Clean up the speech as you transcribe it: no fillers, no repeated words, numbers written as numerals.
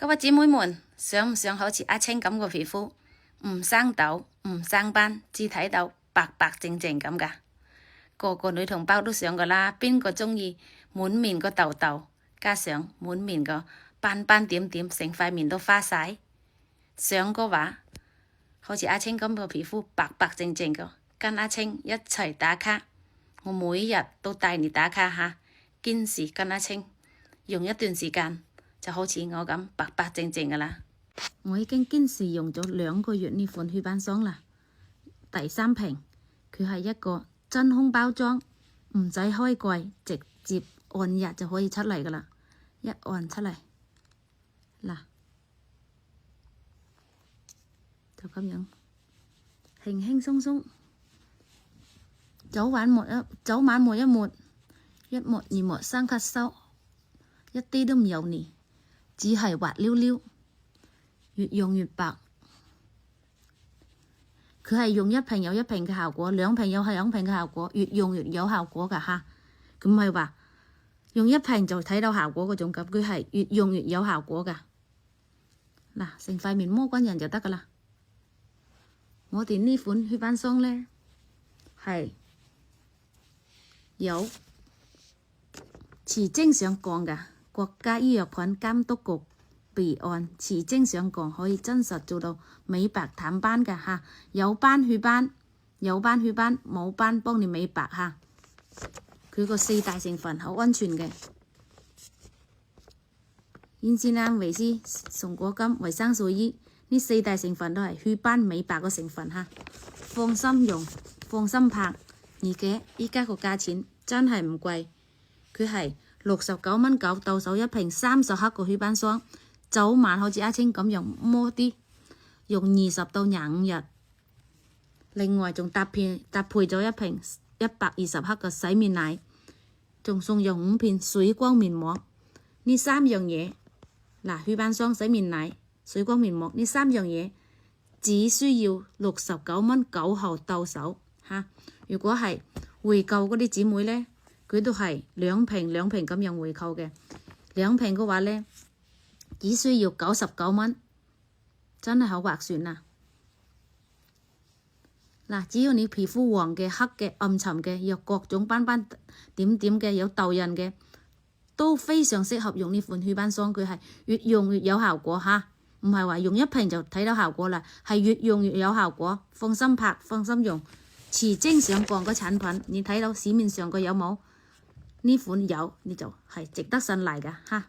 各位姊妹們，想唔想好似阿青咁個皮膚，唔生痘唔生斑，只睇到白白淨淨咁噶？個個女同胞都想噶啦，邊個鍾意滿面個痘痘，加上滿面個斑斑點點，成塊面都花晒？想嘅話，好似阿青咁個皮膚白白淨淨個，跟阿青一齊打卡。我每日都帶你打卡下，堅持跟阿青用一段時間。就好似我咁白白淨淨噶啦，我已經堅持用咗2個月呢款祛斑霜啦。第3瓶佢係一個真空包裝，唔使開櫃，直接按日就可以出嚟噶啦。一按出嚟，嗱就咁樣，輕輕鬆鬆，早晚抹一抹，一抹二抹三吸收，一啲都唔油膩。只係滑溜溜，越用越白。佢係用1瓶有1瓶嘅效果，2瓶有2瓶嘅效果，越用越有效果噶吓。咁唔係話用1瓶就睇到效果嗰種咁，佢係越用越有效果噶。嗱，成塊面摸均勻就得噶啦。我哋呢款祛斑霜呢，係有持證上講噶。國家醫藥品監督局備案，持證上講可以真實做到美白淡斑嘅吓，有斑祛斑，冇斑幫你美白吓。佢個4大成分好安全嘅，煙酰胺、維 C、松果金、維生素 E 呢4大成分都係祛斑美白嘅成分吓，放心用，放心拍。而且依家個價錢真係唔貴，佢係69蚊9到手1瓶30克個祛斑霜，早晚好似阿青咁用摸啲，用20到25日。另外仲搭配咗1瓶120克嘅洗面奶，仲送用5片水光面膜。呢3樣嘢，嗱，祛斑霜、洗面奶、水光面膜呢3樣嘢，只需要69蚊9號到手吓。如果係回購嗰啲姊妹呢，佢都係2瓶咁樣回購嘅，2瓶嘅話呢，只需要99蚊，真係好划算啊！嗱，只要你皮膚黃嘅、黑嘅、暗沉嘅，有各種斑斑點點嘅，有痘印嘅，都非常適合用呢款祛斑霜。佢係越用越有效果吓，唔係話用1瓶就睇到效果啦，係越用越有效果。放心拍，放心用，持證上講嘅產品，你睇到市面上嘅有冇？呢款有，你就係值得信賴噶吓。